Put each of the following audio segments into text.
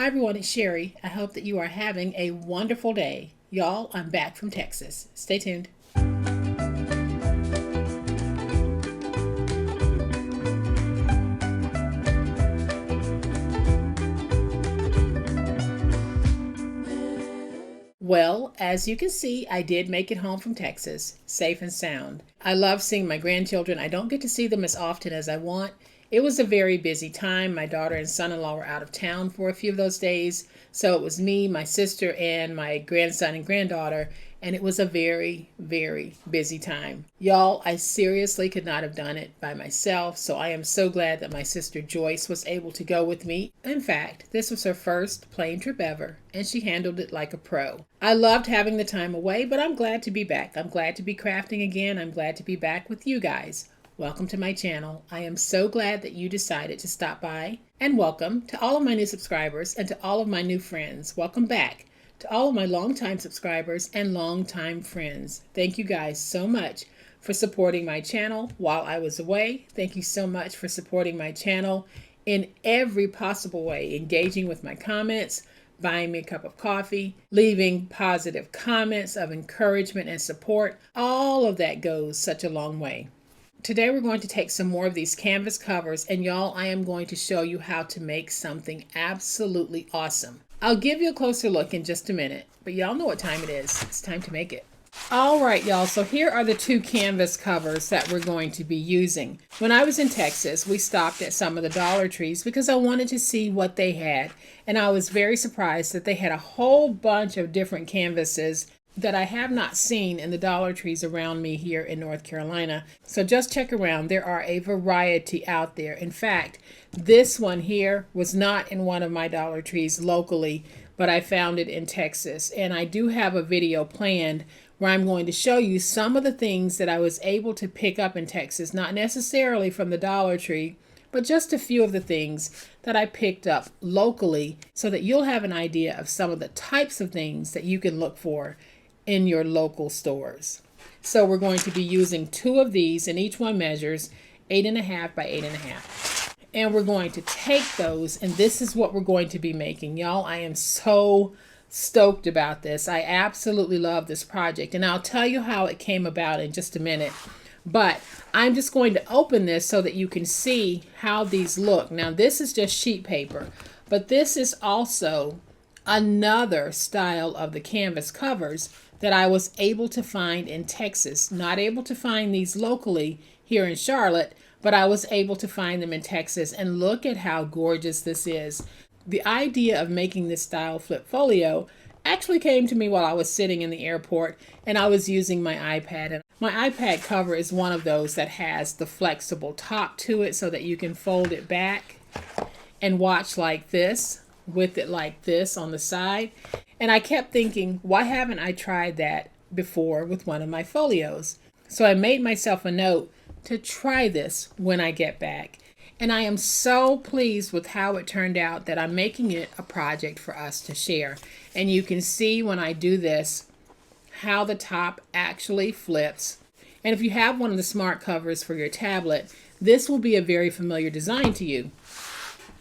Hi everyone, it's Sherry. I hope that you are having a wonderful day. Y'all, I'm back from Texas. Stay tuned. Well, as you can see, I did make it home from Texas, safe and sound. I love seeing my grandchildren. I don't get to see them as often as I want. It was a very busy time. My daughter and son-in-law were out of town for a few of those days. So it was me, my sister, and my grandson and granddaughter. And it was a very, very busy time. Y'all, I seriously could not have done it by myself. So I am so glad that my sister Joyce was able to go with me. In fact, this was her first plane trip ever, and she handled it like a pro. I loved having the time away, but I'm glad to be back. I'm glad to be crafting again. I'm glad to be back with you guys. Welcome to my channel. I am so glad that you decided to stop by, and welcome to all of my new subscribers and to all of my new friends. Welcome back to all of my longtime subscribers and longtime friends. Thank you guys so much for supporting my channel while I was away. Thank you so much for supporting my channel in every possible way, engaging with my comments, buying me a cup of coffee, leaving positive comments of encouragement and support. All of that goes such a long way. Today we're going to take some more of these canvas covers, and y'all, I am going to show you how to make something absolutely awesome. I'll give you a closer look in just a minute, but y'all know what time it is. It's time to make it. All right, y'all, so here are the two canvas covers that we're going to be using. When I was in Texas, we stopped at some of the Dollar Trees because I wanted to see what they had, and I was very surprised that they had a whole bunch of different canvases that I have not seen in the Dollar Trees around me here in North Carolina. So just check around. There are a variety out there. In fact, this one here was not in one of my Dollar Trees locally, but I found it in Texas. And I do have a video planned where I'm going to show you some of the things that I was able to pick up in Texas, not necessarily from the Dollar Tree, but just a few of the things that I picked up locally so that you'll have an idea of some of the types of things that you can look for in your local stores. So we're going to be using two of these, and each one measures 8.5 by 8.5. And we're going to take those, and this is what we're going to be making. Y'all, I am so stoked about this. I absolutely love this project, and I'll tell you how it came about in just a minute. But I'm just going to open this so that you can see how these look. Now, this is just sheet paper, but this is also another style of the canvas covers that I was able to find in Texas. Not able to find these locally here in Charlotte, but I was able to find them in Texas, and look at how gorgeous this is. The idea of making this style flip folio actually came to me while I was sitting in the airport and I was using my iPad. And my iPad cover is one of those that has the flexible top to it so that you can fold it back and watch like this, with it like this on the side. And I kept thinking, why haven't I tried that before with one of my folios? So I made myself a note to try this when I get back. And I am so pleased with how it turned out that I'm making it a project for us to share. And you can see when I do this how the top actually flips. And if you have one of the smart covers for your tablet, this will be a very familiar design to you.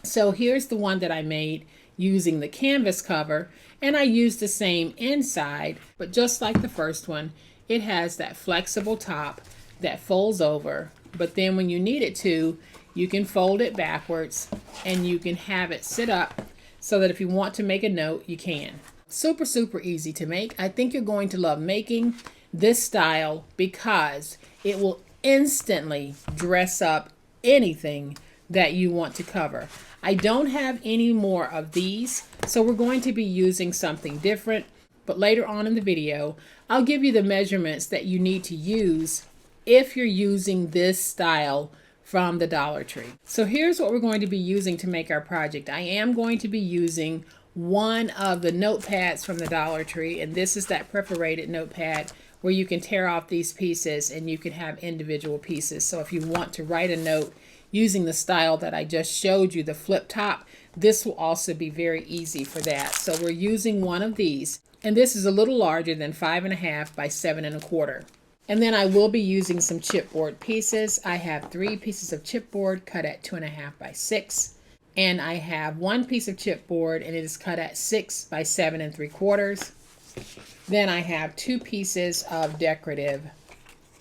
So here's the one that I made using the canvas cover, and I used the same inside, but just like the first one, it has that flexible top that folds over, but then when you need it to, you can fold it backwards and you can have it sit up so that if you want to make a note, you can. Super, super easy to make. I think you're going to love making this style because it will instantly dress up anything that you want to cover. I don't have any more of these, so we're going to be using something different, but later on in the video, I'll give you the measurements that you need to use if you're using this style from the Dollar Tree. So here's what we're going to be using to make our project. I am going to be using one of the notepads from the Dollar Tree, and this is that perforated notepad where you can tear off these pieces and you can have individual pieces. So if you want to write a note using the style that I just showed you, the flip top, this will also be very easy for that. So we're using one of these, and this is a little larger than 5.5 by 7.25. And then I will be using some chipboard pieces. I have 3 pieces of chipboard cut at 2.5 by 6. And I have one piece of chipboard, and it is cut at 6 by 7 3/4. Then I have 2 pieces of decorative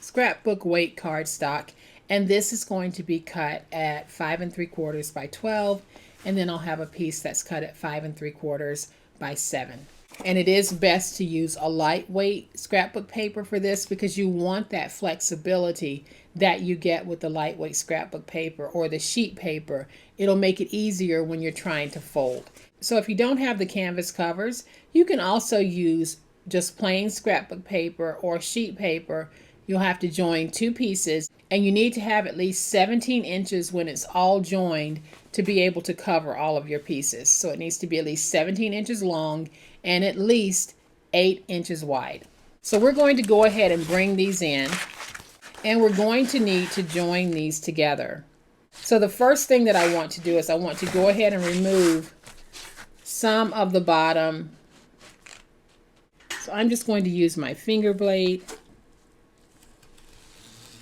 scrapbook weight cardstock, and this is going to be cut at 5 3/4 by 12. And then I'll have a piece that's cut at 5 3/4 by 7. And it is best to use a lightweight scrapbook paper for this, because you want that flexibility that you get with the lightweight scrapbook paper or the sheet paper. It'll make it easier when you're trying to fold. So if you don't have the canvas covers, you can also use just plain scrapbook paper or sheet paper. You'll have to join 2 pieces, and you need to have at least 17 inches when it's all joined to be able to cover all of your pieces. So it needs to be at least 17 inches long and at least 8 inches wide. So we're going to go ahead and bring these in, and we're going to need to join these together. So the first thing that I want to do is I want to go ahead and remove some of the bottom. So I'm just going to use my finger blade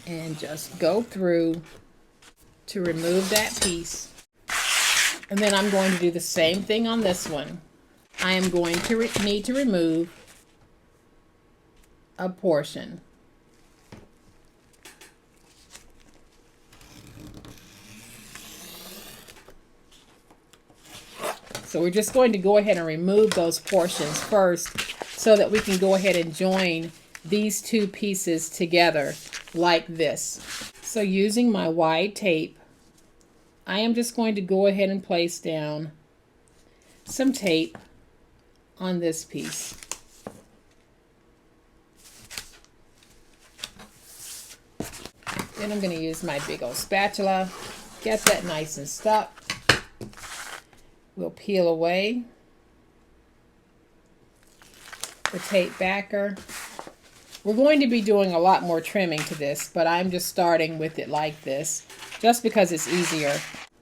and just go through to remove that piece. And then I'm going to do the same thing on this one. I am going to need to remove a portion. So we're just going to go ahead and remove those portions first so that we can go ahead and join these 2 pieces together like this. So using my wide tape, I am just going to go ahead and place down some tape on this piece. Then I'm going to use my big old spatula, get that nice and stuck. We'll peel away the tape backer. We're going to be doing a lot more trimming to this, but I'm just starting with it like this, just because it's easier.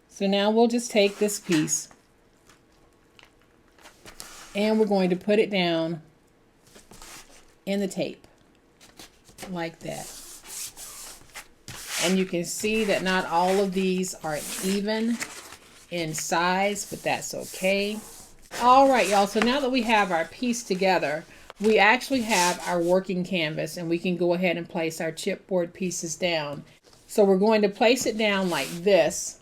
So now we'll just take this piece and we're going to put it down in the tape like that. And you can see that not all of these are even in size, but that's okay. All right, y'all, so now that we have our piece together, we actually have our working canvas, and we can go ahead and place our chipboard pieces down. So we're going to place it down like this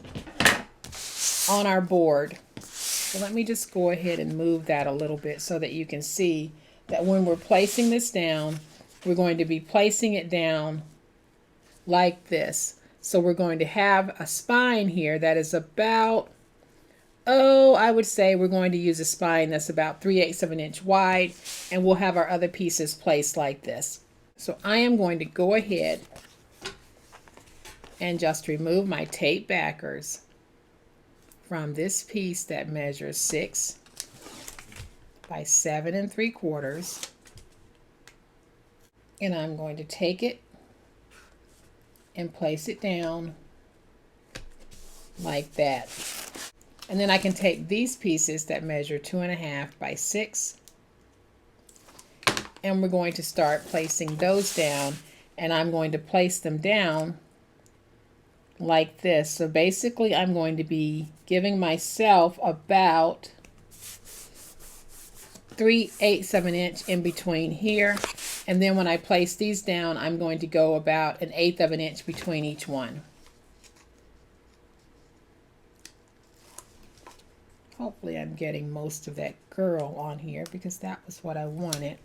on our board. So let me just go ahead and move that a little bit so that you can see that when we're placing this down, we're going to be placing it down like this. So we're going to have a spine here that is about, I would say we're going to use a spine that's about 3/8 of an inch wide, and we'll have our other pieces placed like this. So I am going to go ahead and just remove my tape backers from this piece that measures 6 by 7 3/4. And I'm going to take it and place it down like that. And then I can take these pieces that measure 2.5 by 6, and we're going to start placing those down, and I'm going to place them down like this. So basically I'm going to be giving myself about 3/8 of an inch in between here, and then when I place these down, I'm going to go about 1/8 of an inch between each one. Hopefully I'm getting most of that girl on here, because that was what I wanted.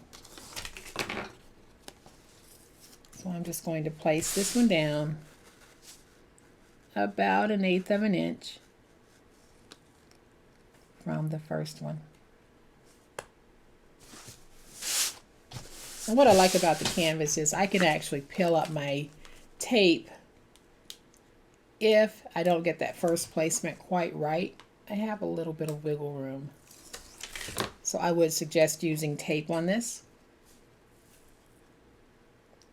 So I'm just going to place this one down about 1/8 of an inch from the first one. And what I like about the canvas is I can actually peel up my tape if I don't get that first placement quite right. I have a little bit of wiggle room. So I would suggest using tape on this.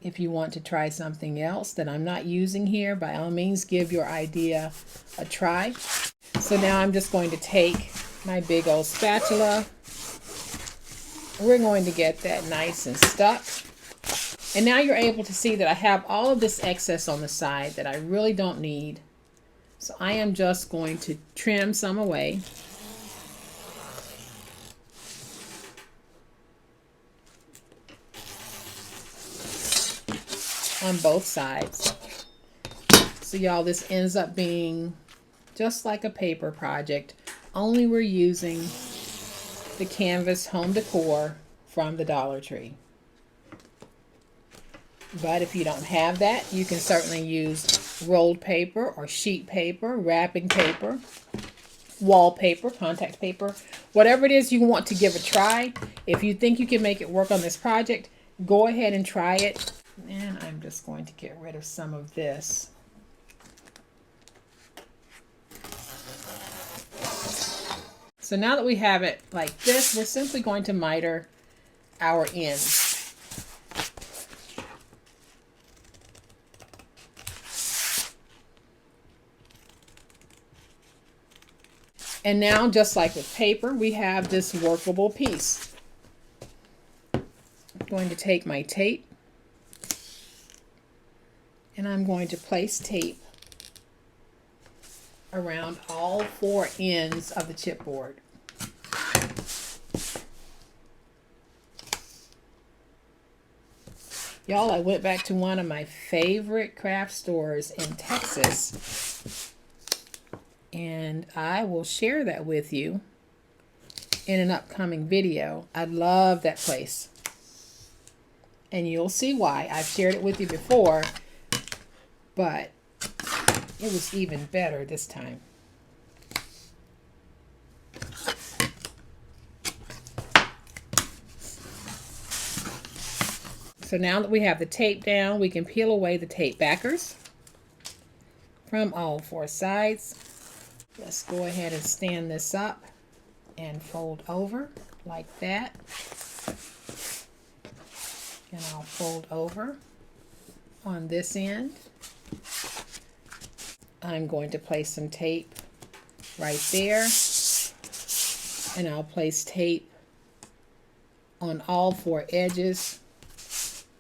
If you want to try something else that I'm not using here, by all means give your idea a try. So now I'm just going to take my big old spatula. We're going to get that nice and stuck. And now you're able to see that I have all of this excess on the side that I really don't need. So I am just going to trim some away. On both sides. So y'all, this ends up being just like a paper project, only we're using the canvas home decor from the Dollar Tree. But if you don't have that, you can certainly use rolled paper or sheet paper, wrapping paper, wallpaper, contact paper, whatever it is you want to give a try. If you think you can make it work on this project, go ahead and try it. And I'm just going to get rid of some of this. So now that we have it like this, we're simply going to miter our ends. And now, just like with paper, we have this workable piece. I'm going to take my tape and I'm going to place tape around all 4 ends of the chipboard. Y'all, I went back to one of my favorite craft stores in Texas, and I will share that with you in an upcoming video. I love that place, and you'll see why. I've shared it with you before, but it was even better this time. So now that we have the tape down, we can peel away the tape backers from all 4 sides. Let's go ahead and stand this up and fold over like that. And I'll fold over on this end. I'm going to place some tape right there, and I'll place tape on all 4 edges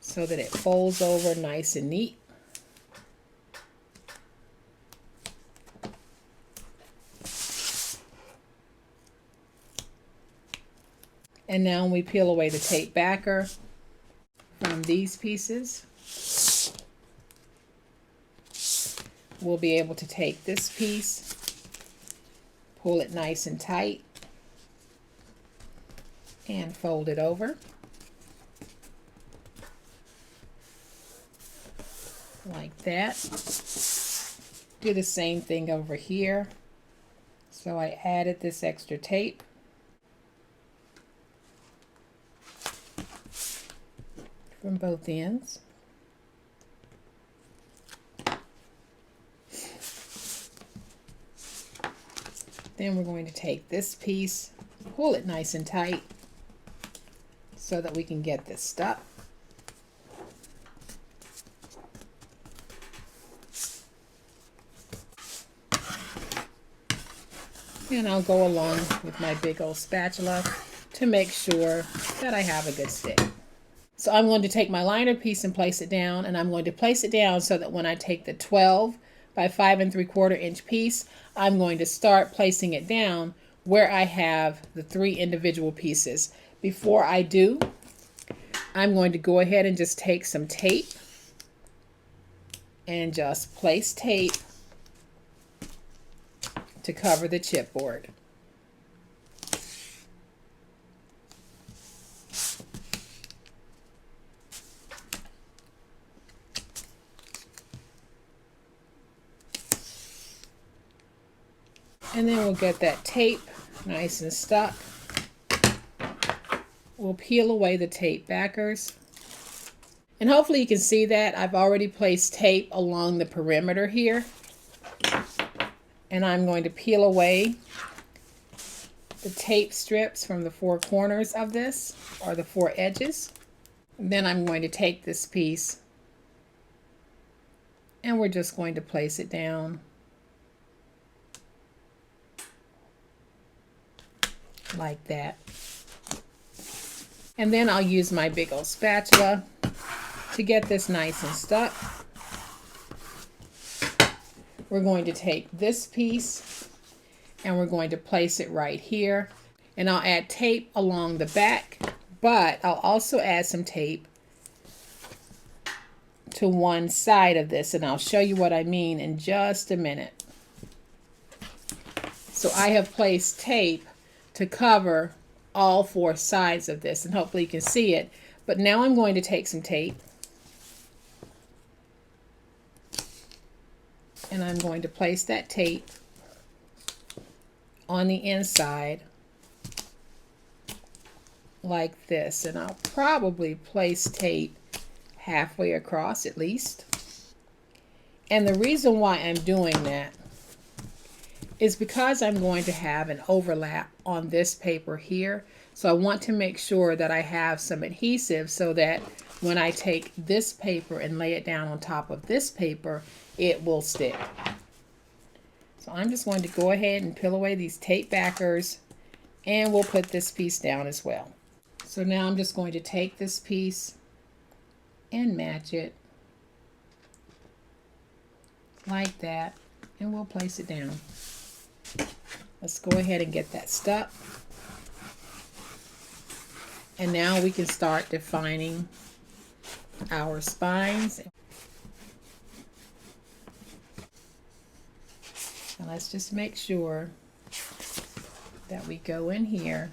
so that it folds over nice and neat. And now when we peel away the tape backer from these pieces, we'll be able to take this piece, pull it nice and tight, and fold it over like that. Do the same thing over here. So I added this extra tape. From both ends. Then we're going to take this piece, pull it nice and tight so that we can get this stuck. And I'll go along with my big old spatula to make sure that I have a good stick. So I'm going to take my liner piece and place it down, and I'm going to place it down so that when I take the 12 by 5 3/4 inch piece, I'm going to start placing it down where I have the 3 individual pieces. Before I do, I'm going to go ahead and just take some tape and just place tape to cover the chipboard. And then we'll get that tape nice and stuck. We'll peel away the tape backers. And hopefully you can see that I've already placed tape along the perimeter here. And I'm going to peel away the tape strips from the 4 corners of this, or the 4 edges. And then I'm going to take this piece and we're just going to place it down like that. And then I'll use my big old spatula to get this nice and stuck. We're going to take this piece and we're going to place it right here. And I'll add tape along the back, but I'll also add some tape to one side of this, and I'll show you what I mean in just a minute. So I have placed tape to cover all four sides of this, and hopefully you can see it. But now I'm going to take some tape and I'm going to place that tape on the inside like this, and I'll probably place tape halfway across at least. And the reason why I'm doing that is because I'm going to have an overlap on this paper here. So I want to make sure that I have some adhesive so that when I take this paper and lay it down on top of this paper, it will stick. So I'm just going to go ahead and peel away these tape backers, and we'll put this piece down as well. So now I'm just going to take this piece and match it like that, and we'll place it down. Let's go ahead and get that stuck. And now we can start defining our spines. And let's just make sure that we go in here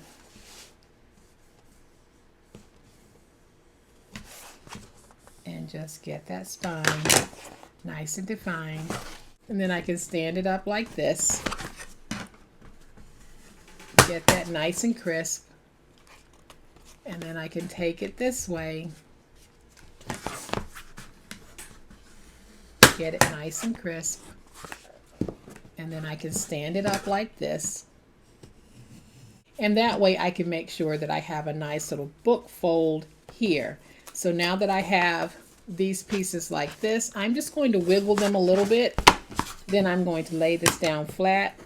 and just get that spine nice and defined. And then I can stand it up like this. Get that nice and crisp. And then I can take it this way. Get it nice and crisp. And then I can stand it up like this. And that way I can make sure that I have a nice little book fold here. So now that I have these pieces like this, I'm just going to wiggle them a little bit. Then I'm going to lay this down flat.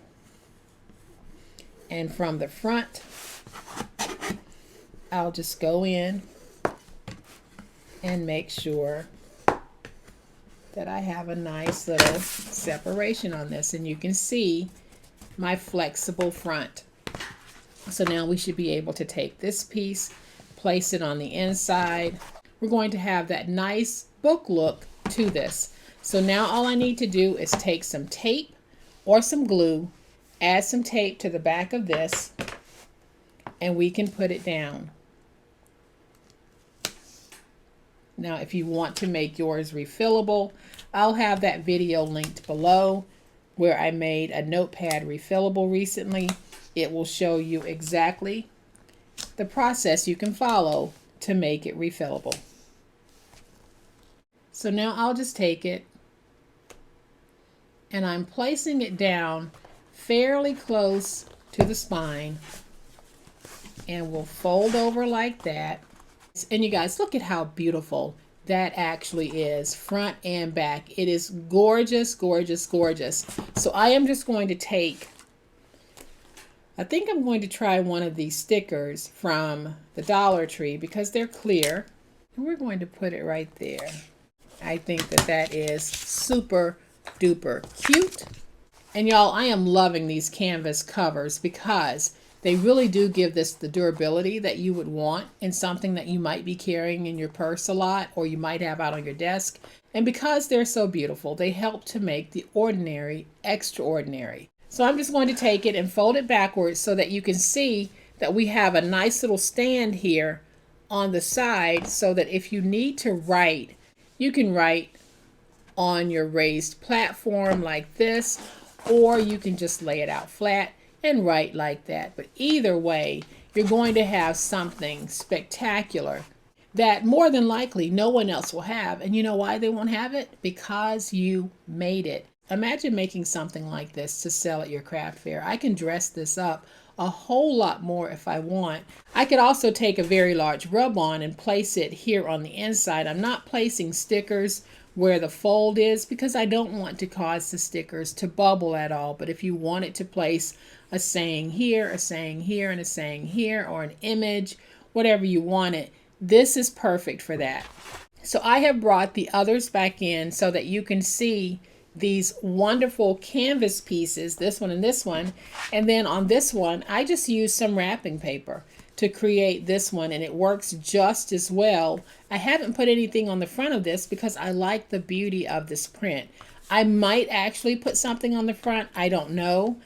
And from the front, I'll just go in and make sure that I have a nice little separation on this, and you can see my flexible front. So now we should be able to take this piece, place it on the inside. We're going to have that nice book look to this. So now all I need to do is take some tape or some glue, add some tape to the back of this, and we can put it down. Now, if you want to make yours refillable, I'll have that video linked below where I made a notepad refillable recently. It will show you exactly the process you can follow to make it refillable. So now I'll just take it and I'm placing it down fairly close to the spine, and we'll fold over like that. And you guys, look at how beautiful that actually is, front and back. It is gorgeous, gorgeous, gorgeous. So I am just going to take, I think I'm going to try one of these stickers from the Dollar Tree because they're clear. And we're going to put it right there. I think that that is super duper cute. And y'all, I am loving these canvas covers because they really do give this the durability that you would want in something that you might be carrying in your purse a lot or you might have out on your desk. And because they're so beautiful, they help to make the ordinary extraordinary. So I'm just going to take it and fold it backwards so that you can see that we have a nice little stand here on the side so that if you need to write, you can write on your raised platform like this, or you can just lay it out flat and write like that. But either way, you're going to have something spectacular that more than likely no one else will have. And you know why they won't have it? Because you made it. Imagine making something like this to sell at your craft fair. I can dress this up a whole lot more if I want. I could also take a very large rub-on and place it here on the inside. I'm not placing stickers where the fold is because I don't want to cause the stickers to bubble at all. But if you wanted to place a saying here, a saying here, and a saying here, or an image, whatever you wanted, this is perfect for that. So I have brought the others back in so that you can see these wonderful canvas pieces, this one and this one. And then on this one, I just used some wrapping paper to create this one, and it works just as well. I haven't put anything on the front of this because I like the beauty of this print. I might actually put something on the front, I don't know,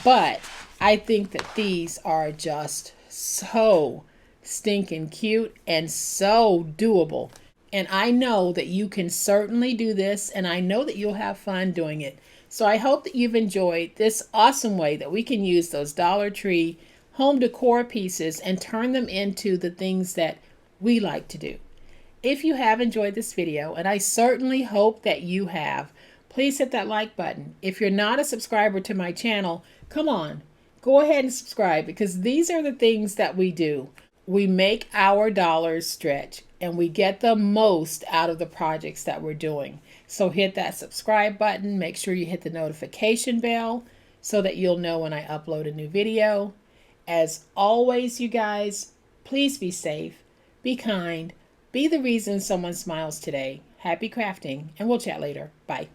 but I think that these are just so stinking cute and so doable. And I know that you can certainly do this, and I know that you'll have fun doing it. So I hope that you've enjoyed this awesome way that we can use those Dollar Tree home decor pieces and turn them into the things that we like to do. If you have enjoyed this video, and I certainly hope that you have, please hit that like button. If you're not a subscriber to my channel, come on, go ahead and subscribe, because these are the things that we do. We make our dollars stretch, and we get the most out of the projects that we're doing. So hit that subscribe button. Make sure you hit the notification bell so that you'll know when I upload a new video. As always, you guys, please be safe, be kind, be the reason someone smiles today. Happy crafting, and we'll chat later. Bye.